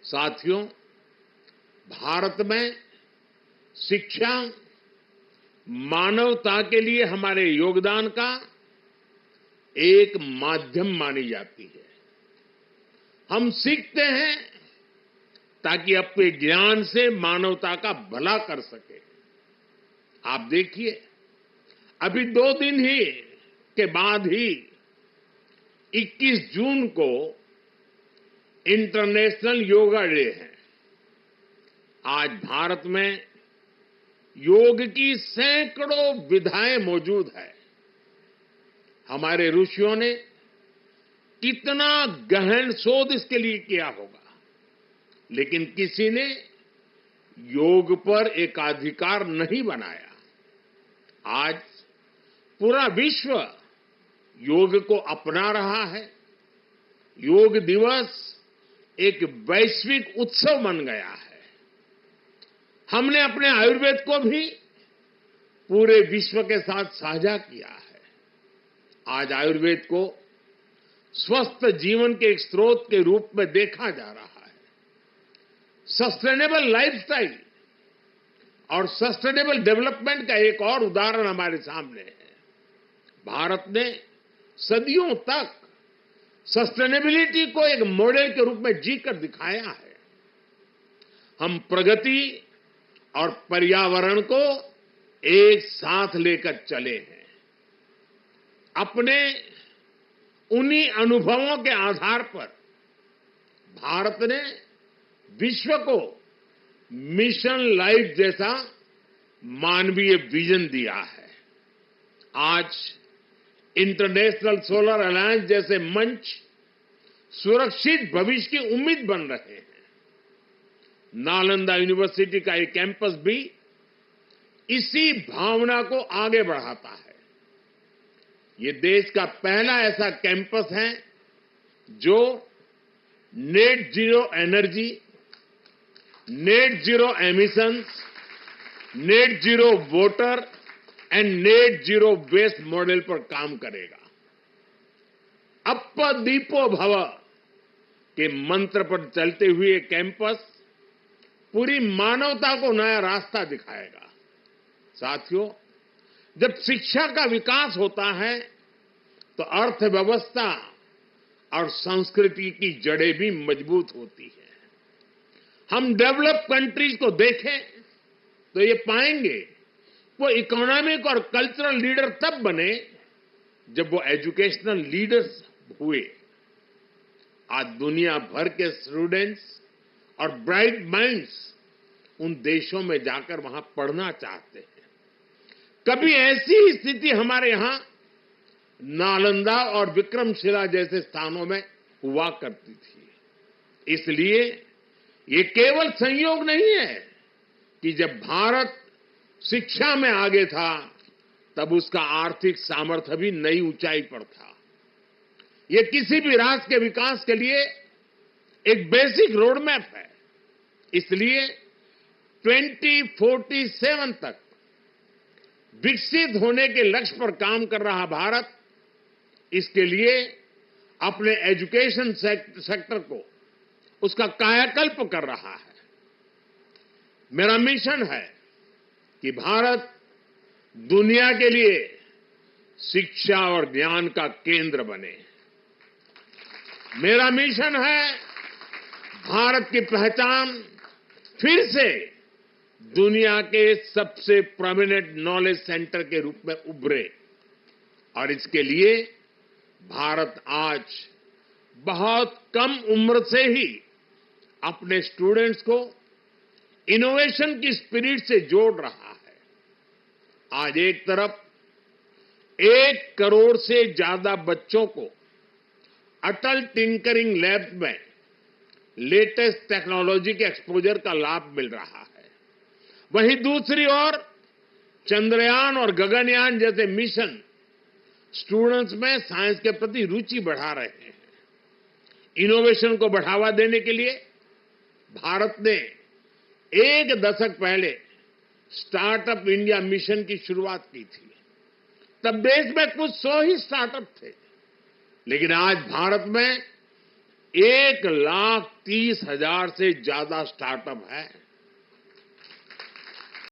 साथियों, भारत में शिक्षा मानवता के लिए हमारे योगदान का एक माध्यम मानी जाती है। हम सीखते हैं ताकि अपने ज्ञान से मानवता का भला कर सके। आप देखिए, अभी 2 दिन ही के बाद ही 21 जून को इंटरनेशनल योगा डे है। आज भारत में योग की सैकड़ों विधाएं मौजूद है। हमारे ऋषियों ने कितना गहन शोध इसके लिए किया होगा, लेकिन किसी ने योग पर एकाधिकार नहीं बनाया। आज पूरा विश्व योग को अपना रहा है। योग दिवस एक वैश्विक उत्सव बन गया है। हमने अपने आयुर्वेद को भी पूरे विश्व के साथ साझा किया है। आज आयुर्वेद को स्वस्थ जीवन के एक स्रोत के रूप में देखा जा रहा है। सस्टेनेबल लाइफस्टाइल और सस्टेनेबल डेवलपमेंट का एक और उदाहरण हमारे सामने है। भारत ने सदियों तक सस्टेनेबिलिटी को एक मॉडल के रूप में जीकर दिखाया है। हम प्रगति और पर्यावरण को एक साथ लेकर चले हैं। अपने उन्हीं अनुभवों के आधार पर भारत ने विश्व को मिशन लाइफ जैसा मानवीय विजन दिया है। आज इंटरनेशनल सोलर अलायंस जैसे मंच सुरक्षित भविष्य की उम्मीद बन रहे हैं। नालंदा यूनिवर्सिटी का एक कैंपस भी इसी भावना को आगे बढ़ाता है। ये देश का पहला ऐसा कैंपस है जो net zero energy, net zero emissions, net zero water and net zero waste model पर काम करेगा। अप्प दीपो भव के मंत्र पर चलते हुए कैंपस पूरी मानवता को नया रास्ता दिखाएगा। साथियों, जब शिक्षा का विकास होता है तो अर्थव्यवस्था और संस्कृति की जड़ें भी मजबूत होती है। हम डेवलप कंट्रीज को देखें तो ये पाएंगे वो इकोनॉमिक और कल्चरल लीडर तब बने जब वो एजुकेशनल लीडर्स हुए। आज दुनिया भर के स्टूडेंट्स और ब्राइट माइंड्स उन देशों में जाकर वहां पढ़ना चाहते हैं। कभी ऐसी स्थिति हमारे यहां नालंदा और विक्रमशिला जैसे स्थानों में हुआ करती थी। इसलिए ये केवल संयोग नहीं है कि जब भारत शिक्षा में आगे था तब उसका आर्थिक सामर्थ्य भी नई ऊंचाई पर था। ये किसी भी राष्ट्र के विकास के लिए एक बेसिक रोड मैप है। इसलिए 2047 तक विकसित होने के लक्ष्य पर काम कर रहा भारत इसके लिए अपने एजुकेशन सेक्टर को उसका कायाकल्प कर रहा है। मेरा मिशन है कि भारत दुनिया के लिए शिक्षा और ज्ञान का केंद्र बने। मेरा मिशन है भारत की पहचान फिर से दुनिया के सबसे प्रोमिनेंट नॉलेज सेंटर के रूप में उभरे। और इसके लिए भारत आज बहुत कम उम्र से ही अपने स्टूडेंट्स को इनोवेशन की स्पिरिट से जोड़ रहा है। आज एक तरफ 1 करोड़ से ज्यादा बच्चों को अटल टिंकरिंग लैब में लेटेस्ट टेक्नोलॉजी के एक्सपोजर का लाभ मिल रहा है, वहीं दूसरी ओर चंद्रयान और गगनयान जैसे मिशन स्टूडेंट्स में साइंस के प्रति रुचि बढ़ा रहे हैं। इनोवेशन को बढ़ावा देने के लिए भारत ने 1 दशक पहले स्टार्टअप इंडिया मिशन की शुरुआत की थी। तब देश में कुछ 100 ही स्टार्टअप थे, लेकिन आज भारत में 1,30,000 से ज्यादा स्टार्टअप है